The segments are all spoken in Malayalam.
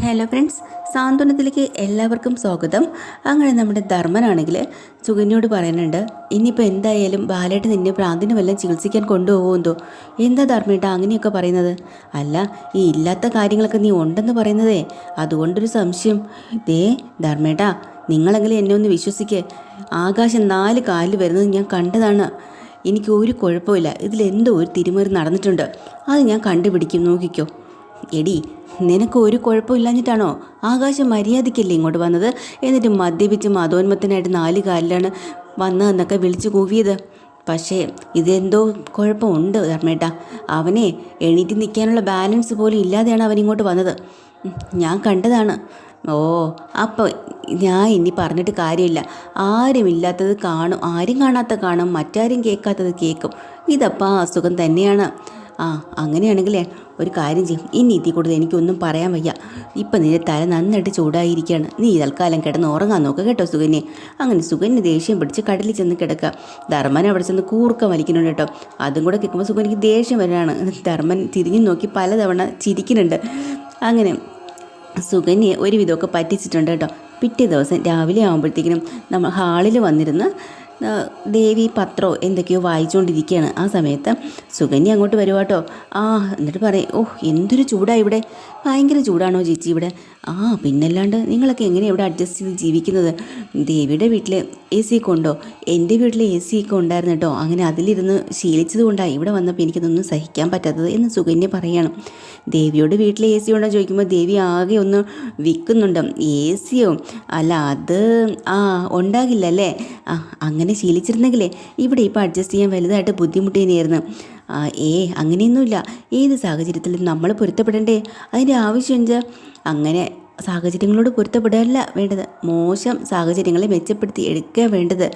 ഹലോ ഫ്രണ്ട്സ്, സാന്ത്വനത്തിലേക്ക് എല്ലാവർക്കും സ്വാഗതം. അങ്ങനെ നമ്മുടെ ധർമ്മനാണെങ്കിൽ സുകന്യോട് പറയുന്നുണ്ട്, ഇനിയിപ്പോൾ എന്തായാലും ബാലേട്ട് നിന്നെ ഭ്രാന്തിന് വല്ലതും ചികിത്സിക്കാൻ കൊണ്ടുപോകുമെന്തോ. എന്താ ധർമ്മേട്ട അങ്ങനെയൊക്കെ പറയുന്നത്? അല്ല, ഈ ഇല്ലാത്ത കാര്യങ്ങളൊക്കെ നീ ഉണ്ടെന്ന് പറയുന്നതേ, അതുകൊണ്ടൊരു സംശയം. ദേ ധർമ്മേട്ട, നിങ്ങളെങ്കിലും എന്നെ ഒന്ന് വിശ്വസിക്കേ. ആകാശം 4 കാലിൽ വരുന്നത് ഞാൻ കണ്ടതാണ്. എനിക്ക് ഒരു കുഴപ്പമില്ല. ഇതിലെന്തോ ഒരു തിരിമറി നടന്നിട്ടുണ്ട്. അത് ഞാൻ കണ്ടുപിടിക്കും, നോക്കിക്കോ. എടി, നിനക്ക് ഒരു കുഴപ്പമില്ലാഞ്ഞിട്ടാണോ ആകാശം മര്യാദയ്ക്കല്ലേ ഇങ്ങോട്ട് വന്നത്? എന്നിട്ട് മദ്യപിച്ച് മതോന്മത്തനായിട്ട് 4 കാലിലാണ് വന്നതെന്നൊക്കെ വിളിച്ചു കൂവിയത്. പക്ഷേ ഇതെന്തോ കുഴപ്പമുണ്ട് ധർമ്മേട്ട. അവനെ എണീറ്റ് നിൽക്കാനുള്ള ബാലൻസ് പോലും ഇല്ലാതെയാണ് അവനിങ്ങോട്ട് വന്നത്. ഞാൻ കണ്ടതാണ്. ഓ, അപ്പോൾ ഞാൻ ഇനി പറഞ്ഞിട്ട് കാര്യമില്ല. ആരുമില്ലാത്തത് കാണും, ആരും കാണാത്ത കാണും, മറ്റാരും കേൾക്കാത്തത് കേൾക്കും. ഇതപ്പോൾ അസുഖം തന്നെയാണ്. അങ്ങനെയാണെങ്കിലേ ഒരു കാര്യം ചെയ്യും, ഇനി ഇതിൽ കൂടുതൽ എനിക്കൊന്നും പറയാൻ വയ്യ. ഇപ്പം നിന്റെ തല നന്നായിട്ട് ചൂടായിരിക്കുകയാണ്. നീ തൽക്കാലം കിടന്ന് ഉറങ്ങാൻ നോക്കുക കേട്ടോ സുകന്യെ. അങ്ങനെ സുകന്യ ദേഷ്യം പിടിച്ച് കടലിൽ ചെന്ന് കിടക്കുക. ധർമ്മൻ അവിടെ ചെന്ന് കൂർക്ക വലിക്കുന്നുണ്ട് കേട്ടോ. അതും കൂടെ കേൾക്കുമ്പോൾ സുകന്യക്ക് ദേഷ്യം വരാണ്. ധർമ്മൻ തിരിഞ്ഞു നോക്കി പലതവണ ചിരിക്കുന്നുണ്ട്. അങ്ങനെ സുകന്യെ ഒരുവിധമൊക്കെ പറ്റിച്ചിട്ടുണ്ട് കേട്ടോ. പിറ്റേ ദിവസം രാവിലെ ആകുമ്പോഴത്തേക്കിനും നമ്മൾ ഹാളിൽ വന്നിരുന്ന് ദേവി പത്രോ എന്തൊക്കെയോ വായിച്ചുകൊണ്ടിരിക്കുകയാണ്. ആ സമയത്ത് സുകന്യ അങ്ങോട്ട് വരുവാട്ടോ. എന്നിട്ട് പറയും, ഓ എന്തൊരു ചൂടാണ് ഇവിടെ. ഭയങ്കര ചൂടാണോ ചേച്ചി ഇവിടെ? പിന്നല്ലാണ്ട് നിങ്ങളൊക്കെ എങ്ങനെയാണ് ഇവിടെ അഡ്ജസ്റ്റ് ചെയ്ത് ജീവിക്കുന്നത്? ദേവിയുടെ വീട്ടിൽ എ സി ഒക്കെ ഉണ്ടോ? എൻ്റെ വീട്ടിൽ എ സി ഒക്കെ ഉണ്ടായിരുന്നു കേട്ടോ. അങ്ങനെ അതിലിരുന്ന് ശീലിച്ചത് കൊണ്ടാണ് ഇവിടെ വന്നപ്പോൾ എനിക്കതൊന്നും സഹിക്കാൻ പറ്റാത്തത് എന്ന് സുകന്യ പറയണം. ദേവിയോട് വീട്ടിൽ എ സി ഉണ്ടോ ചോദിക്കുമ്പോൾ ദേവി ആകെ ഒന്ന് വിൽക്കുന്നുണ്ട്. എ സിയോ? അല്ല, അത് ഉണ്ടാകില്ലല്ലേ. അങ്ങനെ ശീലിച്ചിരുന്നെങ്കിലേ ഇവിടെ ഇപ്പോൾ അഡ്ജസ്റ്റ് ചെയ്യാൻ വലുതായിട്ട് ബുദ്ധിമുട്ടേനെയായിരുന്നു. അങ്ങനെയൊന്നുമില്ല. ഏത് സാഹചര്യത്തിലും നമ്മൾ പൊരുത്തപ്പെടണ്ടേ? അതിൻ്റെ ആവശ്യം എന്താ? അങ്ങനെ സാഹചര്യങ്ങളോട് പൊരുത്തപ്പെടുകയല്ല വേണ്ടത്, മോശം സാഹചര്യങ്ങളെ മെച്ചപ്പെടുത്തി എടുക്കുക വേണ്ടത്.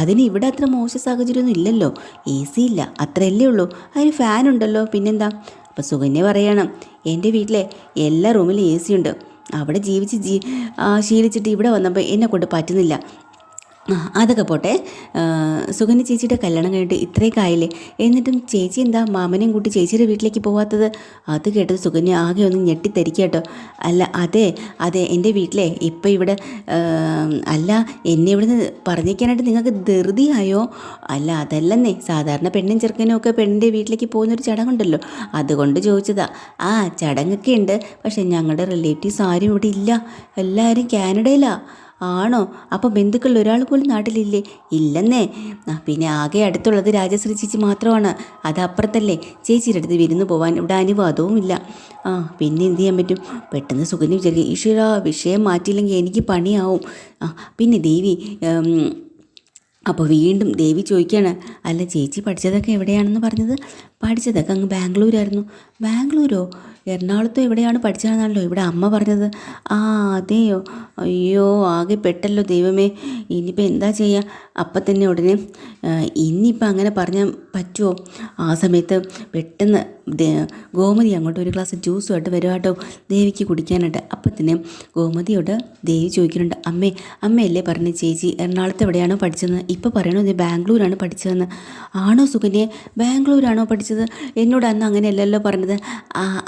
അതിന് ഇവിടെ അത്ര മോശം സാഹചര്യമൊന്നും ഇല്ലല്ലോ. എ സി ഇല്ല, അത്രയല്ലേ ഉള്ളൂ. അതിന് ഫാൻ ഉണ്ടല്ലോ, പിന്നെന്താ? അപ്പം സുകന്യ പറയണം, എൻ്റെ വീട്ടിലെ എല്ലാ റൂമിലും എ സി ഉണ്ട്. അവിടെ ശീലിച്ചിട്ട് ഇവിടെ വന്നപ്പോൾ എന്നെക്കൊണ്ട് പറ്റുന്നില്ല. അതൊക്കെ പോട്ടെ. സുകന്യ ചേച്ചിയുടെ കല്യാണം കഴിഞ്ഞിട്ട് ഇത്രയൊക്കെ ആയില്ലേ, എന്നിട്ടും ചേച്ചി എന്താ മാമനെയും കൂട്ടി ചേച്ചിയുടെ വീട്ടിലേക്ക് പോകാത്തത്? അത് കേട്ടത് സുകന്യ ആകെ ഒന്ന് ഞെട്ടിത്തരിക്കുക കേട്ടോ. അല്ല, അതെ എൻ്റെ വീട്ടിലെ ഇപ്പം ഇവിടെ അല്ല, എന്നെ ഇവിടുന്ന് പറഞ്ഞേക്കാനായിട്ട് നിങ്ങൾക്ക് ധൃതിയായോ? അല്ല, അതല്ലെന്നേ, സാധാരണ പെണ്ണും ചെറുക്കനും ഒക്കെ പെണ്ണിൻ്റെ വീട്ടിലേക്ക് പോകുന്നൊരു ചടങ്ങുണ്ടല്ലോ, അതുകൊണ്ട് ചോദിച്ചതാ. ചടങ്ങൊക്കെ ഉണ്ട്, പക്ഷേ ഞങ്ങളുടെ റിലേറ്റീവ്സ് ആരും ഇവിടെ ഇല്ല, എല്ലാവരും കാനഡയിലാണ്. ആണോ? അപ്പോൾ ബന്ധുക്കളിൽ ഒരാൾ പോലും നാട്ടിലില്ലേ? ഇല്ലെന്നേ. പിന്നെ ആകെ അടുത്തുള്ളത് രാജശ്രീ ചേച്ചി മാത്രമാണ്. അത് അപ്പുറത്തല്ലേ. ചേച്ചിയുടെ അടുത്ത് വിരുന്ന് പോകാൻ ഇവിടെ അനുവാദവും ഇല്ല. പിന്നെ എന്ത് ചെയ്യാൻ പറ്റും? പെട്ടെന്ന് സുകന്യ വിചാരിക്കും, ഈശ്വരാ, വിഷയം മാറ്റിയില്ലെങ്കിൽ എനിക്ക് പണിയാവും. പിന്നെ ദേവി അപ്പോൾ വീണ്ടും ദേവി ചോദിക്കുകയാണ്, അല്ല ചേച്ചി പഠിച്ചതൊക്കെ എവിടെയാണെന്ന് പറഞ്ഞത്? പഠിച്ചതൊക്കെ അങ്ങ് ബാംഗ്ലൂരായിരുന്നു. ബാംഗ്ലൂരോ? എറണാകുളത്തോ എവിടെയാണ് പഠിച്ചതെന്നാണല്ലോ ഇവിടെ അമ്മ പറഞ്ഞത്. അതെയോ? അയ്യോ, ആകെ പെട്ടല്ലോ ദൈവമേ. ഇനിയിപ്പോൾ എന്താ ചെയ്യുക? അപ്പം തന്നെ ഉടനെ ഇനിയിപ്പോൾ അങ്ങനെ പറഞ്ഞാൽ പറ്റുമോ? ആ സമയത്ത് പെട്ടെന്ന് ഗോമതി അങ്ങോട്ട് ഒരു ഗ്ലാസ് ജ്യൂസുമായിട്ട് വരുക കേട്ടോ, ദേവിക്ക് കുടിക്കാനായിട്ട്. അപ്പം തന്നെ ഗോമതിയോട് ദേവി ചോദിക്കുന്നുണ്ട്, അമ്മയല്ലേ പറഞ്ഞ ചേച്ചി എറണാകുളത്ത് എവിടെയാണോ പഠിച്ചതെന്ന്? ഇപ്പോൾ പറയണോ ഇത് ബാംഗ്ലൂരാണ് പഠിച്ചതെന്ന്? ആണോ സുകന്യെ? ബാംഗ്ലൂരാണോ പഠിച്ചത്? എന്നോട് അന്ന് അങ്ങനെയല്ലല്ലോ പറഞ്ഞത്.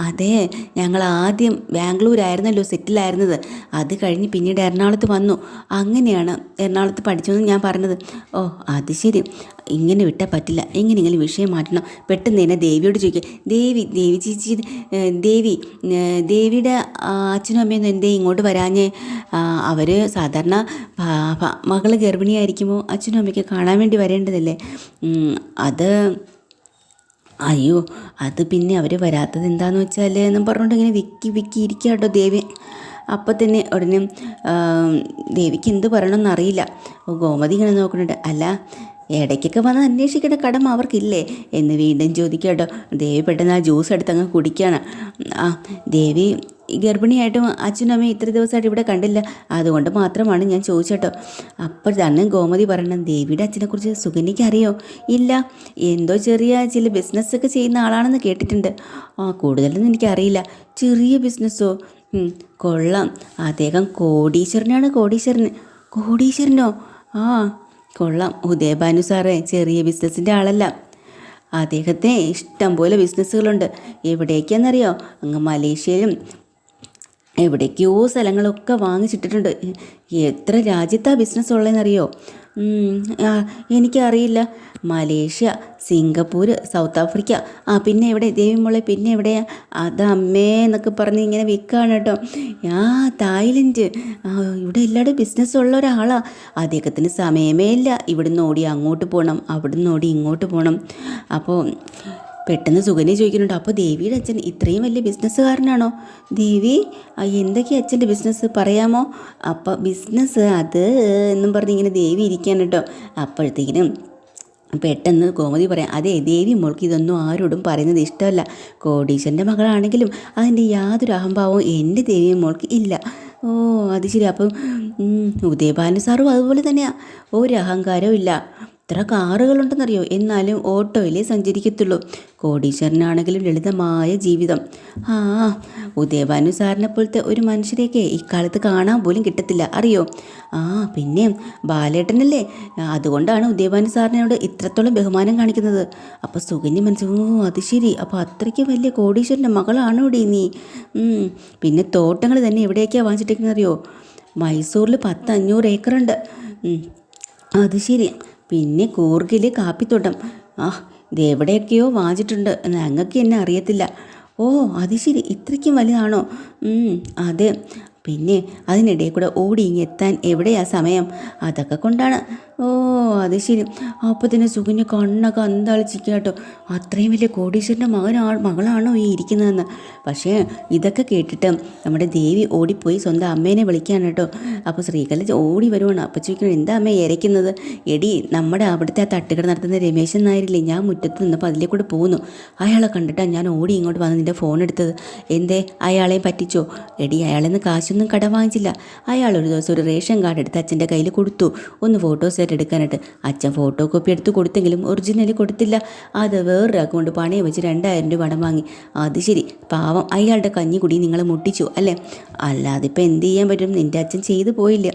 അതെ, ഞങ്ങൾ ആദ്യം ബാംഗ്ലൂരായിരുന്നല്ലോ സെറ്റിലായിരുന്നത്. അത് കഴിഞ്ഞ് പിന്നീട് എറണാകുളത്ത് വന്നു. അങ്ങനെയാണ് എറണാകുളത്ത് പഠിച്ചതെന്ന് ഞാൻ പറഞ്ഞത്. അത് ശരി. ഇങ്ങനെ വിട്ടാൽ പറ്റില്ല, എങ്ങനെയെങ്കിലും വിഷയം മാറ്റണം. പെട്ടെന്ന് തന്നെ ദേവിയോട് ചോദിക്കുക, ദേവി ചേച്ചി, ദേവിയുടെ അച്ഛനും അമ്മയൊന്നും എന്തേ ഇങ്ങോട്ട് വരാഞ്ഞേ? അവർ സാധാരണ മകൾ ഗർഭിണിയായിരിക്കുമ്പോൾ അച്ഛനും അമ്മയ്ക്ക് കാണാൻ വേണ്ടി വരേണ്ടതല്ലേ? അയ്യോ, അത് പിന്നെ അവർ വരാത്തത് എന്താണെന്ന് വെച്ചാൽ എന്നും പറഞ്ഞുകൊണ്ട് ഇങ്ങനെ വിക്കി ഇരിക്കുക കേട്ടോ ദേവി. അപ്പം തന്നെ ഉടനെ ദേവിക്ക് എന്ത് പറയണമെന്നറിയില്ല. ഗോമതി ഇങ്ങനെ നോക്കുന്നുണ്ട്. അല്ല, ഇടയ്ക്കൊക്കെ വന്ന് അന്വേഷിക്കേണ്ട കടമ അവർക്കില്ലേ എന്ന് വീണ്ടും ചോദിക്കുക കേട്ടോ. ദേവി പെട്ടെന്ന് ആ ജ്യൂസ് എടുത്ത് അങ്ങ് കുടിക്കുകയാണ്. ദേവി ഗർഭിണിയായിട്ടും അച്ഛനും അമ്മയും ഇത്ര ദിവസമായിട്ട് ഇവിടെ കണ്ടില്ല, അതുകൊണ്ട് മാത്രമാണ് ഞാൻ ചോദിച്ചേട്ടോ. അപ്പോൾ തന്നെ ഗോമതി പറയണം, ദേവിയുടെ അച്ഛനെക്കുറിച്ച് സുകന്യയ്ക്ക് അറിയോ? ഇല്ല, എന്തോ ചെറിയ ചില ബിസിനസ്സൊക്കെ ചെയ്യുന്ന ആളാണെന്ന് കേട്ടിട്ടുണ്ട്. കൂടുതലൊന്നും എനിക്കറിയില്ല. ചെറിയ ബിസിനസ്സോ? കൊള്ളാം, അദ്ദേഹം കോടീശ്വരനാണ്. കോടീശ്വരനോ? കൊള്ളാം. ഉദയഭാനു സാറേ ചെറിയ ബിസിനസ്സിൻ്റെ ആളല്ല. അദ്ദേഹത്തെ ഇഷ്ടം പോലെ ബിസിനസ്സുകളുണ്ട്. എവിടേക്കാണെന്നറിയോ? അങ്ങ് മലേഷ്യയിലും എവിടേക്കോ സ്ഥലങ്ങളൊക്കെ വാങ്ങിച്ചിട്ടിട്ടുണ്ട്. എത്ര രാജ്യത്താ ബിസിനസ് ഉള്ളതെന്നറിയോ? എനിക്കറിയില്ല. മലേഷ്യ, സിംഗപ്പൂർ, സൗത്ത് ആഫ്രിക്ക, പിന്നെ എവിടെ ദേവി മോളെ, പിന്നെ എവിടെയാ? അത് അമ്മേ എന്നൊക്കെ പറഞ്ഞ് ഇങ്ങനെ വിൽക്കുകയാണ് കേട്ടോ. തായ്ലൻഡ്. ഇവിടെ എല്ലാവരും ബിസിനസ് ഉള്ള ഒരാളാണ്. അദ്ദേഹത്തിന് സമയമേ ഇല്ല. ഇവിടുന്ന് ഓടി അങ്ങോട്ട് പോകണം, അവിടുന്ന് ഓടി ഇങ്ങോട്ട് പോകണം. അപ്പോൾ പെട്ടെന്ന് സുകന്യ ചോദിക്കുന്നുണ്ട്, അപ്പോൾ ദേവിയുടെ അച്ഛൻ ഇത്രയും വലിയ ബിസിനസ്സുകാരനാണോ? ദേവി, എന്തൊക്കെയാണ് അച്ഛൻ്റെ ബിസിനസ് പറയാമോ? അപ്പോൾ ബിസിനസ് അത് എന്നും പറഞ്ഞ് ഇങ്ങനെ ദേവി ഇരിക്കാൻ കേട്ടോ. അപ്പോഴത്തേക്കിനും പെട്ടെന്ന് ഗോമതി പറയാം, അതെ ദേവി മോൾക്ക് ഇതൊന്നും ആരോടും പറയുന്നത് ഇഷ്ടമല്ല. കോടീശ്വരൻ്റെ മകളാണെങ്കിലും അതിൻ്റെ യാതൊരു അഹംഭാവവും എൻ്റെ ദേവി മോൾക്ക് ഇല്ല. അത് ശരി. അപ്പം ഉദയഭാനു സാറും അതുപോലെ തന്നെയാണ്. ഒരു അഹങ്കാരവും ഇല്ല. ഇത്ര കാറുകളുണ്ടെന്നറിയോ, എന്നാലും ഓട്ടോയിലേ സഞ്ചരിക്കത്തുള്ളൂ. കോടീശ്വരനാണെങ്കിലും ലളിതമായ ജീവിതം. ഉദയഭാനു സാറിനെ പോലത്തെ ഒരു മനുഷ്യരെയൊക്കെ ഇക്കാലത്ത് കാണാൻ പോലും കിട്ടത്തില്ല, അറിയോ? പിന്നെ ബാലേട്ടനല്ലേ, അതുകൊണ്ടാണ് ഉദയഭാനു സാറിനോട് ഇത്രത്തോളം ബഹുമാനം കാണിക്കുന്നത്. അപ്പോൾ സുകന്യ അത് ശരി, അപ്പോൾ അത്രയ്ക്ക് വലിയ കോടീശ്വരൻ്റെ മകളാണോ ഇവിടെ നീ? പിന്നെ തോട്ടങ്ങൾ തന്നെ എവിടെയൊക്കെയാണ് വാങ്ങിച്ചിട്ടിരിക്കുന്നറിയോ? മൈസൂരിൽ 10-500 ഏക്കറുണ്ട്. അത് ശരി. പിന്നെ കൂർഗിൽ കാപ്പിത്തോട്ടം. ഇത് എവിടെയൊക്കെയോ വാങ്ങിച്ചിട്ടുണ്ട്, ഞങ്ങൾക്ക് എന്നെ അറിയത്തില്ല. അത് ശരി, ഇത്രയ്ക്കും വലുതാണോ? അതെ. പിന്നെ അതിനിടയിൽ കൂടെ ഓടി ഇങ്ങെത്താൻ എവിടെയാ സമയം? അതൊക്കെ കൊണ്ടാണ്. അത് ശരി. അപ്പോൾ തന്നെ സുകന്യ കണ്ണൊക്കെ അന്താളിച്ചിരിക്കുക കേട്ടോ. അത്രയും വലിയ കോടീശ്വരൻ്റെ മകളാണോ ഈ ഇരിക്കുന്നതെന്ന്. പക്ഷേ ഇതൊക്കെ കേട്ടിട്ട് നമ്മുടെ ദേവി ഓടിപ്പോയി സ്വന്തം അമ്മേനെ വിളിക്കാൻ കേട്ടോ. അപ്പോൾ ശ്രീകല ഓടി വരുവാണ്. അപ്പോൾ ചോദിക്കണം, എന്താ അമ്മ ഇരയ്ക്കുന്നത്? എടി, നമ്മുടെ അവിടുത്തെ ആ തട്ടുകട നടത്തുന്ന രമേശൻ നായരില്ലേ, ഞാൻ മുറ്റത്ത് നിന്നപ്പോൾ അതിലേ കൂടെ പോകുന്നു. അയാളെ കണ്ടിട്ടാണ് ഞാൻ ഓടി ഇങ്ങോട്ട് വന്ന് നിൻ്റെ ഫോൺ എടുത്തത്. എന്തേ, അയാളെയും പറ്റിച്ചോ? എടി, അയാളിൽ നിന്ന് കാശൊന്നും കടം വാങ്ങിച്ചില്ല. അയാൾ ഒരു ദിവസം ഒരു റേഷൻ കാർഡ് എടുത്ത് അച്ഛൻ്റെ കയ്യിൽ കൊടുത്തു, ഒന്ന് ഫോട്ടോസ് എടുക്കാനായിട്ട്. അച്ഛൻ ഫോട്ടോ കോപ്പി എടുത്ത് കൊടുത്തെങ്കിലും ഒറിജിനൽ കൊടുത്തില്ല. അത് വേറൊരാൾക്ക് കൊണ്ട് പണയം വെച്ച് 2000 രൂപ പണം വാങ്ങി. അത് ശരി, പാവം അയാളുടെ കഞ്ഞി കുടി നിങ്ങൾ മുട്ടിച്ചു അല്ലേ? അല്ലാതെ ഇപ്പം എന്ത് ചെയ്യാൻ പറ്റും? നിൻ്റെ അച്ഛൻ ചെയ്തു പോയില്ല.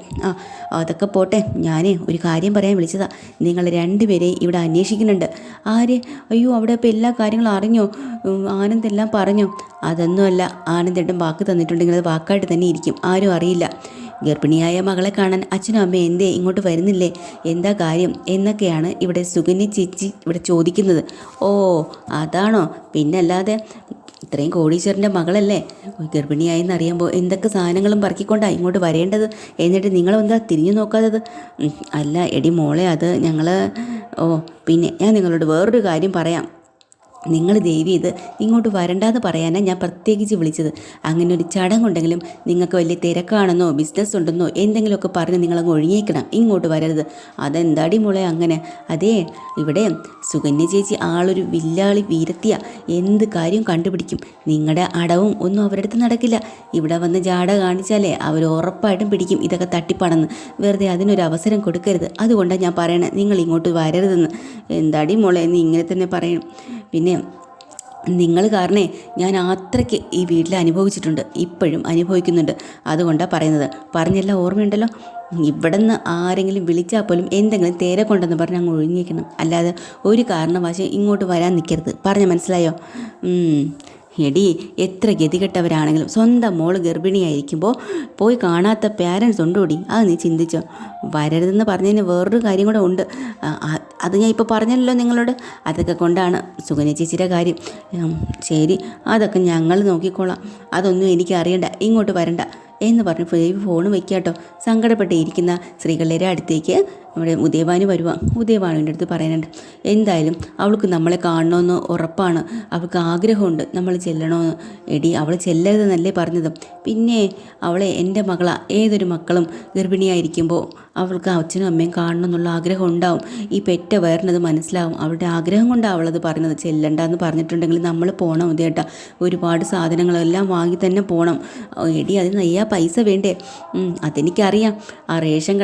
അതൊക്കെ പോട്ടെ, ഞാനേ ഒരു കാര്യം പറയാൻ വിളിച്ചതാ. നിങ്ങൾ 2 പേരെയും ഇവിടെ അന്വേഷിക്കുന്നുണ്ട്. ആര്? അയ്യോ, അവിടെ ഇപ്പോൾ എല്ലാ കാര്യങ്ങളും അറിഞ്ഞോ? ആനന്ദ് എല്ലാം പറഞ്ഞോ? അതൊന്നുമല്ല, ആനന്ദേട്ടൻ വാക്ക് തന്നിട്ടുണ്ടെങ്കിൽ അത് വാക്കായിട്ട് തന്നെ ഇരിക്കും, ആരും അറിയില്ല. ഗർഭിണിയായ മകളെ കാണാൻ അച്ഛനും അമ്മയും എന്തേ ഇങ്ങോട്ട് വരുന്നില്ലേ? എന്താ കാര്യം എന്നൊക്കെയാണ് ഇവിടെ സുകന്യ ചേച്ചി ഇവിടെ ചോദിക്കുന്നത്. അതാണോ? പിന്നല്ലാതെ, ഇത്രയും കോടീശ്വരൻ്റെ മകളല്ലേ, ഗർഭിണിയായെന്ന് അറിയുമ്പോൾ എന്തൊക്കെ സാധനങ്ങളും പറക്കിക്കൊണ്ടാണ് ഇങ്ങോട്ട് വരേണ്ടത്. എന്നിട്ട് നിങ്ങളെന്താ തിരിഞ്ഞു നോക്കാത്തത്? അല്ല എടി മോളെ, അത് ഞങ്ങൾ പിന്നെ ഞാൻ നിങ്ങളോട് വേറൊരു കാര്യം പറയാം. നിങ്ങൾ ദേവി ഇത് ഇങ്ങോട്ട് വരണ്ടാന്ന് പറയാനാണ് ഞാൻ പ്രത്യേകിച്ച് വിളിച്ചത്. അങ്ങനെ ഒരു ചടങ്ങുണ്ടെങ്കിലും നിങ്ങൾക്ക് വലിയ തിരക്കാണെന്നോ ബിസിനസ് ഉണ്ടെന്നോ എന്തെങ്കിലുമൊക്കെ പറഞ്ഞ് നിങ്ങളങ്ങ് ഒഴിഞ്ഞേക്കണം, ഇങ്ങോട്ട് വരരുത്. അതെന്താടി മോളെ അങ്ങനെ? അതേ, ഇവിടെ സുകന്യ ചേച്ചി ആളൊരു വില്ലാളി വീരത്തിയ, എന്ത് കാര്യം കണ്ടുപിടിക്കും. നിങ്ങളുടെ അടവും ഒന്നും അവരുടെ അടുത്ത് നടക്കില്ല. ഇവിടെ വന്ന് ജാട കാണിച്ചാലേ അവർ ഉറപ്പായിട്ടും പിടിക്കും ഇതൊക്കെ തട്ടിപ്പാണെന്ന്. വെറുതെ അതിനൊരു അവസരം കൊടുക്കരുത്. അതുകൊണ്ടാണ് ഞാൻ പറയണേ, നിങ്ങൾ ഇങ്ങോട്ട് വരരുതെന്ന്. എന്താടി മോളെ, നീ ഇങ്ങനെ തന്നെ പറയണം. പിന്നെ നിങ്ങൾ കാരണേ ഞാൻ അത്രയ്ക്ക് ഈ വീട്ടിൽ അനുഭവിച്ചിട്ടുണ്ട്, ഇപ്പോഴും അനുഭവിക്കുന്നുണ്ട്. അതുകൊണ്ടാണ് പറയുന്നത്. പറഞ്ഞെല്ലാം ഓർമ്മയുണ്ടല്ലോ. ഇവിടെ നിന്ന് ആരെങ്കിലും വിളിച്ചാൽ പോലും എന്തെങ്കിലും തേരെ കൊണ്ടെന്ന് പറഞ്ഞ് അങ്ങ് ഒഴിഞ്ഞേക്കണം. അല്ലാതെ ഒരു കാരണവശാലും ഇങ്ങോട്ട് വരാൻ നിൽക്കരുത്. പറഞ്ഞ മനസ്സിലായോ? എടി, എത്ര ഗതികെട്ടവരാണെങ്കിലും സ്വന്തം മോള് ഗർഭിണിയായിരിക്കുമ്പോൾ പോയി കാണാത്ത പേരൻസ് ഉണ്ടോടി? അത് നീ ചിന്തിച്ചോ? വരരുതെന്ന് പറഞ്ഞതിന് വേറൊരു കാര്യം കൂടെ ഉണ്ട്. അത് ഞാൻ ഇപ്പോൾ പറഞ്ഞല്ലോ നിങ്ങളോട്. അതൊക്കെ കൊണ്ടാണ് സുകന്യ ചേച്ചിയുടെ കാര്യം. ശരി, അതൊക്കെ ഞങ്ങൾ നോക്കിക്കോളാം. അതൊന്നും എനിക്ക് അറിയണ്ട, ഇങ്ങോട്ട് വരണ്ട എന്ന് പറഞ്ഞ് ഫോൺ വയ്ക്കുക കേട്ടോ. സങ്കടപ്പെട്ടിരിക്കുന്ന സ്ത്രീകളുടെ അടുത്തേക്ക് നമ്മുടെ ഉദയഭാനു വരുവാ. ഉദയഭാനുവിൻ്റെ അടുത്ത് പറയാനുണ്ട്, എന്തായാലും അവൾക്ക് നമ്മളെ കാണണമെന്ന് ഉറപ്പാണ്, അവൾക്ക് ആഗ്രഹമുണ്ട് നമ്മൾ ചെല്ലണമെന്ന്. എടി, അവൾ ചെല്ലരുതെന്നല്ലേ പറഞ്ഞത്? പിന്നെ അവളെ എൻ്റെ മകളാണ്. ഏതൊരു മക്കളും ഗർഭിണിയായിരിക്കുമ്പോൾ അവൾക്ക് അച്ഛനും അമ്മയും കാണണം എന്നുള്ള ആഗ്രഹം ഉണ്ടാവും. ഈ പെറ്റ വയറിനത് മനസ്സിലാവും. അവളുടെ ആഗ്രഹം കൊണ്ടാണ് അവളത് പറഞ്ഞത്. ചെല്ലണ്ടെന്ന് പറഞ്ഞിട്ടുണ്ടെങ്കിൽ നമ്മൾ പോകണം ഉദയേട്ടാ. ഒരുപാട് സാധനങ്ങളെല്ലാം വാങ്ങി തന്നെ പോകണം. എടി, അതിന് നെയ്യാ പൈസ വേണ്ടേ? അതെനിക്കറിയാം. ആ റേഷൻ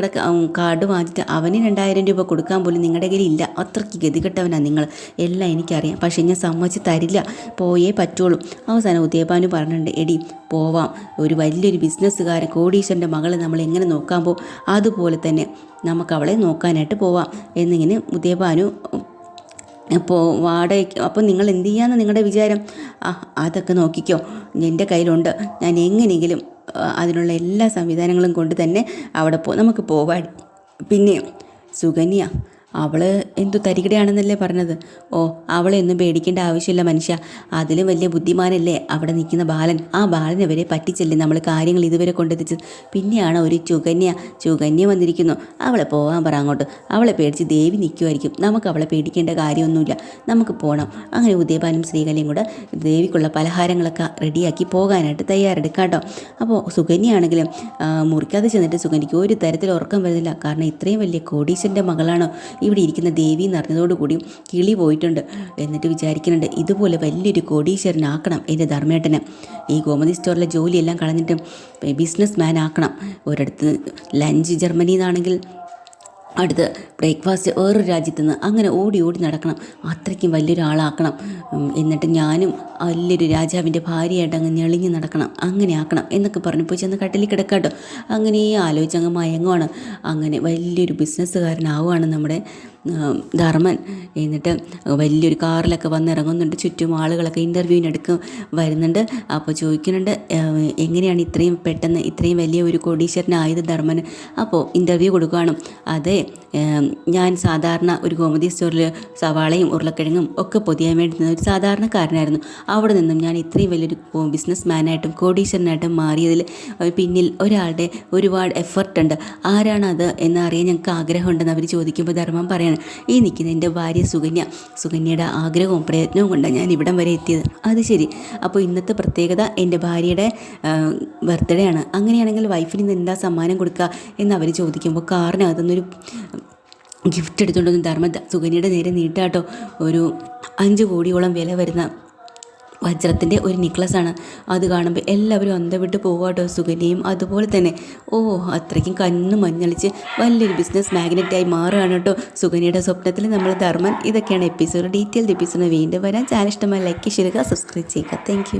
കാർഡ് വാങ്ങിച്ചിട്ട് അവന് 2000 രൂപ കൊടുക്കാൻ പോലും നിങ്ങളുടെ കയ്യിൽ ഇല്ല. അത്രയ്ക്ക് ഗതികെട്ടവനാണ് നിങ്ങൾ. എല്ലാം എനിക്കറിയാം. പക്ഷേ ഞാൻ സമ്മതിച്ച് തരില്ല, പോയേ പറ്റുള്ളൂ. അവസാനം ഉദയഭാനു പറഞ്ഞിട്ടുണ്ട്, എടി പോവാം. ഒരു വലിയൊരു ബിസിനസ്സുകാരൻ കോടീശ്വരൻ്റെ മകളെ നമ്മൾ എങ്ങനെ നോക്കാൻ പോകും, അതുപോലെ തന്നെ നമുക്ക് അവളെ നോക്കാനായിട്ട് പോവാം എന്നിങ്ങനെ ഉദയഭാനു അപ്പോൾ വാടകയ്ക്ക്. അപ്പോൾ നിങ്ങൾ എന്ത് ചെയ്യാമെന്ന് നിങ്ങളുടെ വിചാരം? അതൊക്കെ നോക്കിക്കോ, എൻ്റെ കയ്യിലുണ്ട്. ഞാൻ എങ്ങനെയെങ്കിലും അതിനുള്ള എല്ലാ സംവിധാനങ്ങളും കൊണ്ട് തന്നെ അവിടെ നമുക്ക് പോവാൻ. പിന്നെ സുകന്യ അവൾ എന്തു തരികിടയാണെന്നല്ലേ പറഞ്ഞത്. ഓ, അവളെ ഒന്നും പേടിക്കേണ്ട ആവശ്യമില്ല മനുഷ്യ. അതിലും വലിയ ബുദ്ധിമാനല്ലേ അവിടെ നിൽക്കുന്ന ബാലൻ. ആ ബാലനെ വരെ പറ്റിച്ചല്ലേ നമ്മൾ കാര്യങ്ങൾ ഇതുവരെ കൊണ്ടെത്തിച്ചത്. പിന്നെയാണ് ഒരു ചുകന്യ വന്നിരിക്കുന്നു. അവളെ പോകാൻ പറ അങ്ങോട്ട്. അവളെ പേടിച്ച് ദേവി നിൽക്കുമായിരിക്കും. നമുക്ക് അവളെ പേടിക്കേണ്ട കാര്യമൊന്നുമില്ല. നമുക്ക് പോകണം. അങ്ങനെ ഉദയഭാനും ശ്രീകലയും കൂടെ ദേവിക്കുള്ള പലഹാരങ്ങളൊക്കെ റെഡിയാക്കി പോകാനായിട്ട് തയ്യാറെടുക്കാം കേട്ടോ. അപ്പോൾ സുകന്യാണെങ്കിലും മുറിക്കാതെ ചെന്നിട്ട് സുകന്യയ്ക്ക് ഒരു തരത്തിൽ ഉറക്കം വരുന്നില്ല. കാരണം ഇത്രയും വലിയ കോടീശ്വരൻ്റെ മകളാണോ ഇവിടെ ഇരിക്കുന്ന ദേവി എന്ന് അറിഞ്ഞതോടുകൂടി കിളി പോയിട്ടുണ്ട്. എന്നിട്ട് വിചാരിക്കുന്നുണ്ട്, ഇതുപോലെ വലിയൊരു കോടീശ്വരനാക്കണം എൻ്റെ ധർമ്മേട്ടനെ. ഈ ഗോമതി സ്റ്റോറിലെ ജോലിയെല്ലാം കളഞ്ഞിട്ട് ബിസിനസ് മാൻ ആക്കണം. ഒരിടത്ത് ലഞ്ച് ജർമ്മനിയിൽ നിന്നാണെങ്കിൽ അടുത്ത് ബ്രേക്ക്ഫാസ്റ്റ് വേറൊരു രാജ്യത്തു നിന്ന്, അങ്ങനെ ഓടി നടക്കണം. അത്രയ്ക്കും വലിയൊരാളാക്കണം. എന്നിട്ട് ഞാനും വലിയൊരു രാജാവിൻ്റെ ഭാര്യയായിട്ട് അങ്ങ് ഞെളിഞ്ഞ് നടക്കണം. അങ്ങനെ ആക്കണം എന്നൊക്കെ പറഞ്ഞ് പോയി ചെന്ന് കട്ടിലിൽ കിടക്കാട്ടോ. അങ്ങനെ ആലോചിച്ച് അങ്ങ് മയങ്ങുവാണ്. അങ്ങനെ വലിയൊരു ബിസിനസ്സുകാരനാവുകയാണ് നമ്മുടെ ധർമ്മൻ. എന്നിട്ട് വലിയൊരു കാറിലൊക്കെ വന്നിറങ്ങുന്നുണ്ട്. ചുറ്റും ആളുകളൊക്കെ ഇൻ്റർവ്യൂവിനെടുക്കും വരുന്നുണ്ട്. അപ്പോൾ ചോദിക്കുന്നുണ്ട്, എങ്ങനെയാണ് ഇത്രയും പെട്ടെന്ന് ഇത്രയും വലിയ ഒരു കോടീശ്വരനായത് ധർമ്മൻ? അപ്പോൾ ഇൻ്റർവ്യൂ കൊടുക്കുകയാണ്. അതെ, ഞാൻ സാധാരണ ഒരു ഗോമതി സ്റ്റോറിൽ സവാളയും ഉരുളക്കിഴങ്ങും ഒക്കെ പൊതിയാൻ വേണ്ടി നിന്ന ഒരു സാധാരണക്കാരനായിരുന്നു. അവിടെ നിന്നും ഞാൻ ഇത്രയും വലിയൊരു ബിസിനസ് മാനായിട്ടും കോടീശ്വരനായിട്ടും മാറിയതിൽ പിന്നിൽ ഒരാളുടെ ഒരുപാട് എഫർട്ടുണ്ട്. ആരാണത് എന്നറിയാൻ ഞങ്ങൾക്ക് ആഗ്രഹമുണ്ടെന്ന് അവർ ചോദിക്കുമ്പോൾ ധർമ്മം പറയാണ്, ഈ നിൽക്കുന്ന എൻ്റെ ഭാര്യ സുകന്യയുടെ ആഗ്രഹവും പ്രയത്നവും കൊണ്ടാണ് ഞാൻ ഇവിടം വരെ എത്തിയത്. അത് ശരി, അപ്പോൾ ഇന്നത്തെ പ്രത്യേകത എൻ്റെ ഭാര്യയുടെ ബർത്ത്ഡേ ആണ്. അങ്ങനെയാണെങ്കിൽ വൈഫിന് ഇന്ന് എന്താ സമ്മാനം കൊടുക്കുക എന്ന് അവർ ചോദിക്കുമ്പോൾ കാറിനകത്തുനിന്നൊരു ഗിഫ്റ്റ് എടുത്തുകൊണ്ടൊന്ന് ധർമ്മ സുകന്യയുടെ നേരെ നീട്ടാട്ടോ. ഒരു 5 കോടിയോളം വില വരുന്ന വജ്രത്തിൻ്റെ ഒരു നെക്ലസ്സാണ്. അത് കാണുമ്പോൾ എല്ലാവരും അന്തം വിട്ട് പോവാട്ടോ. സുകന്യയും അതുപോലെ തന്നെ. ഓ, അത്രയ്ക്കും കണ്ണ് മഞ്ഞളിച്ച് വലിയൊരു ബിസിനസ് മാഗ്നറ്റായി മാറുകയാണ് കേട്ടോ സുകന്യയുടെ സ്വപ്നത്തിൽ നമ്മൾ ധർമ്മൻ. ഇതൊക്കെയാണ് എപ്പിസോഡ്. ഡീറ്റെയിൽഡ് എപ്പിസോഡ് വീണ്ടും വരാൻ. ചാനൽ ഇഷ്ടമായി ലൈക്ക് ചെയ്യുക, സബ്സ്ക്രൈബ് ചെയ്യുക. താങ്ക്